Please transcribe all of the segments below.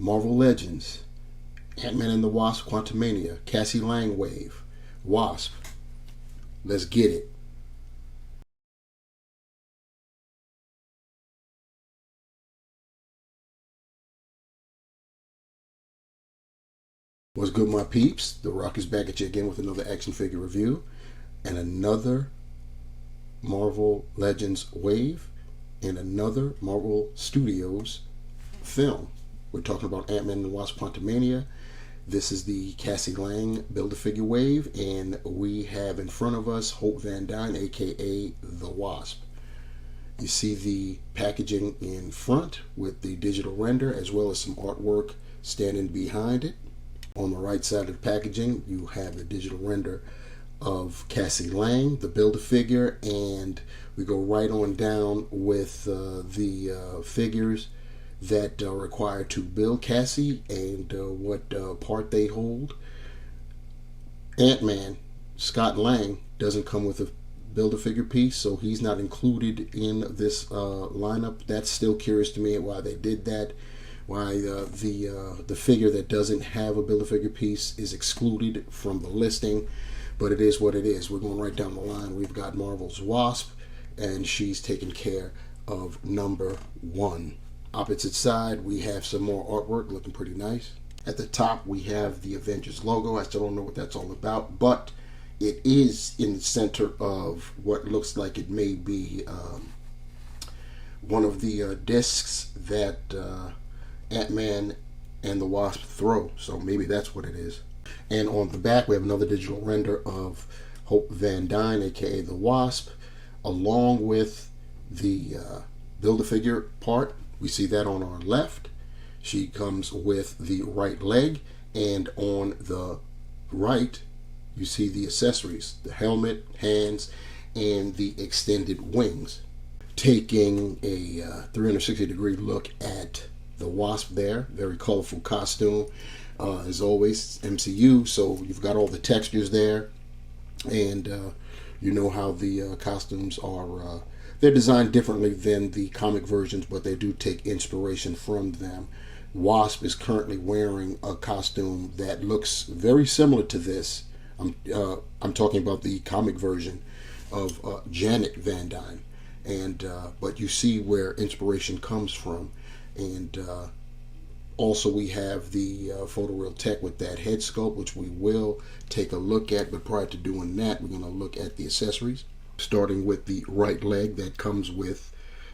Marvel Legends, Ant-Man and the Wasp, Quantumania, Cassie Lang Wave, Wasp. Let's get it. What's good, my peeps? The Rock is back at you again with another action figure review and another Marvel Legends Wave and another Marvel Studios film. We're talking about Ant-Man and the Wasp Quantumania. This is the Cassie Lang Build-A-Figure Wave, and we have in front of us Hope Van Dyne, aka the Wasp. You see the packaging in front with the digital render as well as some artwork standing behind it. On the right side of the packaging, you have the digital render of Cassie Lang, the Build-A-Figure, and we go right on down with the figures that are required to build Cassie and what part they hold. Ant-Man, Scott Lang, doesn't come with a Build-A-Figure piece, so he's not included in this lineup. That's still curious to me why they did that. Why the figure that doesn't have a Build-A-Figure piece is excluded from the listing, but it is what it is. We're going right down the line. We've got Marvel's Wasp, and she's taking care of number 1. Opposite side, we have some more artwork looking pretty nice. At the top, we have the Avengers logo. I still don't know what that's all about, but it is in the center of what looks like it may be one of the discs that Ant-Man and the Wasp throw, so maybe that's what it is. And on the back, we have another digital render of Hope Van Dyne, aka the Wasp, along with the Build-A-Figure part. We see that on our left. She comes with the right leg, and on the right, you see the accessories, the helmet, hands, and the extended wings. Taking a 360-degree look at the Wasp there, very colorful costume. As always, MCU, so you've got all the textures there, and you know how the costumes are. They're designed differently than the comic versions, but they do take inspiration from them. Wasp is currently wearing a costume that looks very similar to this. I'm talking about the comic version of Janet Van Dyne, and but you see where inspiration comes from. And also we have the photoreal tech with that head sculpt, which we will take a look at. But prior to doing that, we're going to look at the accessories, starting with the right leg that comes with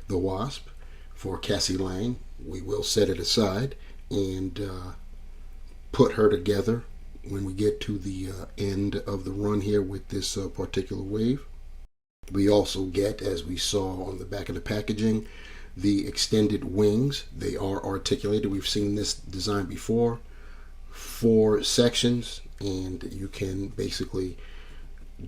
the Wasp for Cassie Lang. We will set it aside and put her together when we get to the end of the run here with this particular wave. We also get, as we saw on the back of the packaging, the extended wings. They are articulated. We've seen this design before. 4 sections, and you can basically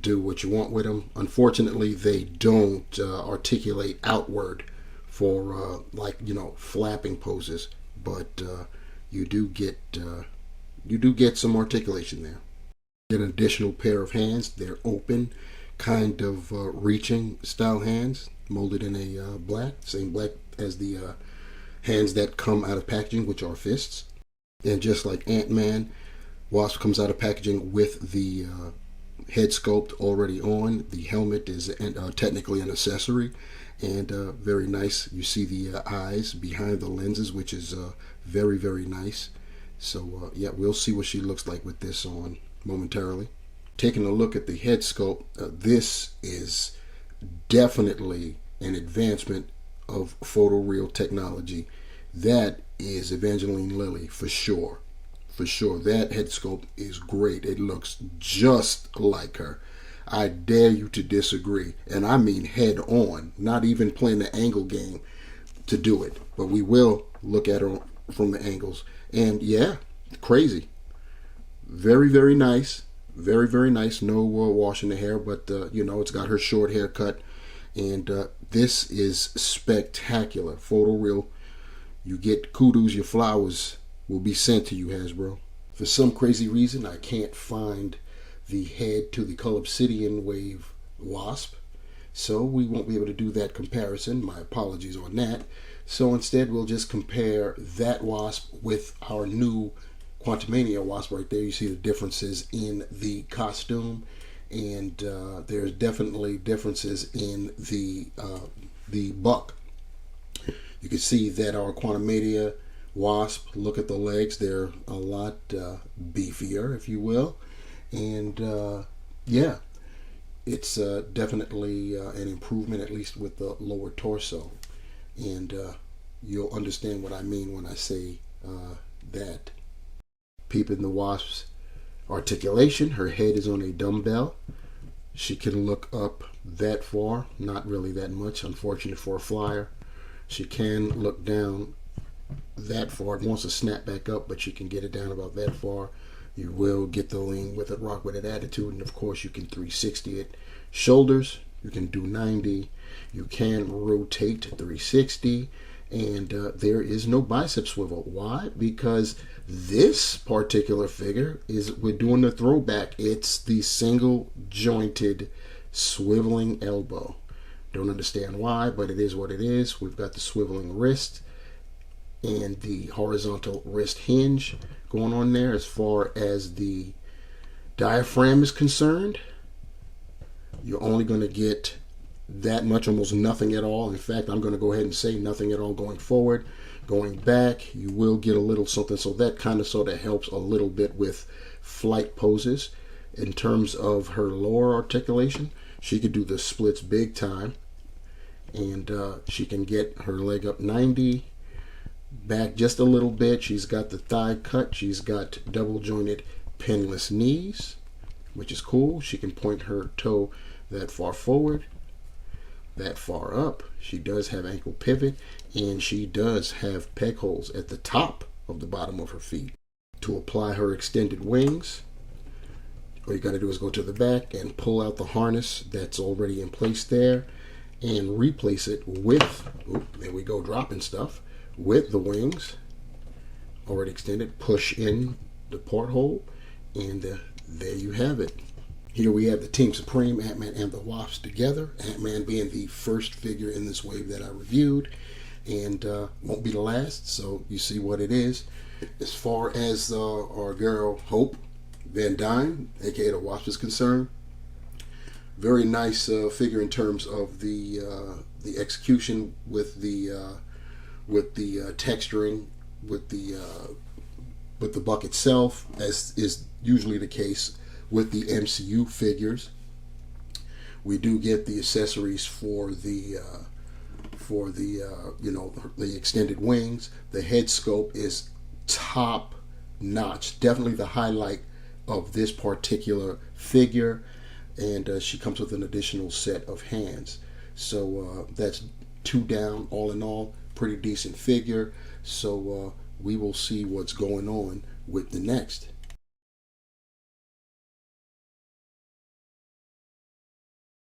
do what you want with them. Unfortunately, they don't articulate outward for like, you know, flapping poses, but you do get some articulation there. Get an additional pair of hands. They're open, kind of reaching style hands, molded in a black, same black as the hands that come out of packaging, which are fists. And just like Ant-Man, Wasp comes out of packaging with the head sculpt already on. The helmet is technically an accessory, and very nice. You see the eyes behind the lenses, which is very, very nice. So yeah, we'll see what she looks like with this on momentarily. Taking a look at the head sculpt, this is definitely an advancement of photoreal technology. That is Evangeline Lilly for sure. For sure, that head sculpt is great. It looks just like her. I dare you to disagree, and I mean head on, not even playing the angle game to do it. But we will look at her from the angles, and yeah, crazy. Very, very nice. Very, very nice. No washing the hair, but you know, it's got her short haircut, and this is spectacular. Photoreal. You get kudos, your flowers will be sent to you, Hasbro. For some crazy reason, I can't find the head to the Color Obsidian Wave Wasp, so we won't be able to do that comparison. My apologies on that. So instead, we'll just compare that Wasp with our new Quantumania Wasp right there. You see the differences in the costume, and there's definitely differences in the buck. You can see that our Quantumania Wasp, look at the legs, they're a lot beefier, if you will, and yeah, it's definitely an improvement, at least with the lower torso. And you'll understand what I mean when I say that. Peeping the Wasp's articulation, her head is on a dumbbell. She can look up that far, not really that much, unfortunate for a flyer. She can look down that far. It wants to snap back up, but she can get it down about that far. You will get the lean with it, rock with it attitude, and of course you can 360 it. Shoulders, you can do 90. You can rotate 360, and there is no bicep swivel. Why? Because this particular figure we're doing the throwback. It's the single jointed swiveling elbow. Don't understand why, but it is what it is. We've got the swiveling wrist and the horizontal wrist hinge going on there. As far as the diaphragm is concerned, you're only going to get that much, almost nothing at all. In fact, I'm going to go ahead and say nothing at all going forward. Going back, you will get a little something, so that kind of sort of helps a little bit with flight poses. In terms of her lower articulation, she could do the splits big time, and she can get her leg up 90, back just a little bit. She's got the thigh cut. She's got double jointed pinless knees, which is cool. She can point her toe that far forward, that far up. She does have ankle pivot, and she does have peg holes at the top of the bottom of her feet. To apply her extended wings, all you got to do is go to the back and pull out the harness that's already in place there and replace it with, there we go, dropping stuff, with the wings already extended. Push in the porthole, and there you have it. Here we have the Team Supreme, Ant-Man and the Wasp together. Ant-Man being the first figure in this wave that I reviewed, and won't be the last, so you see what it is. As far as our girl Hope Van Dyne, aka the Wasp, is concerned, very nice figure in terms of the execution with the texturing, with the buck itself, as is usually the case with the MCU figures. We do get the accessories for the the extended wings. The head sculpt is top notch, definitely the highlight of this particular figure, and she comes with an additional set of hands. So that's 2 down. All in all, pretty decent figure. So we will see what's going on with the next.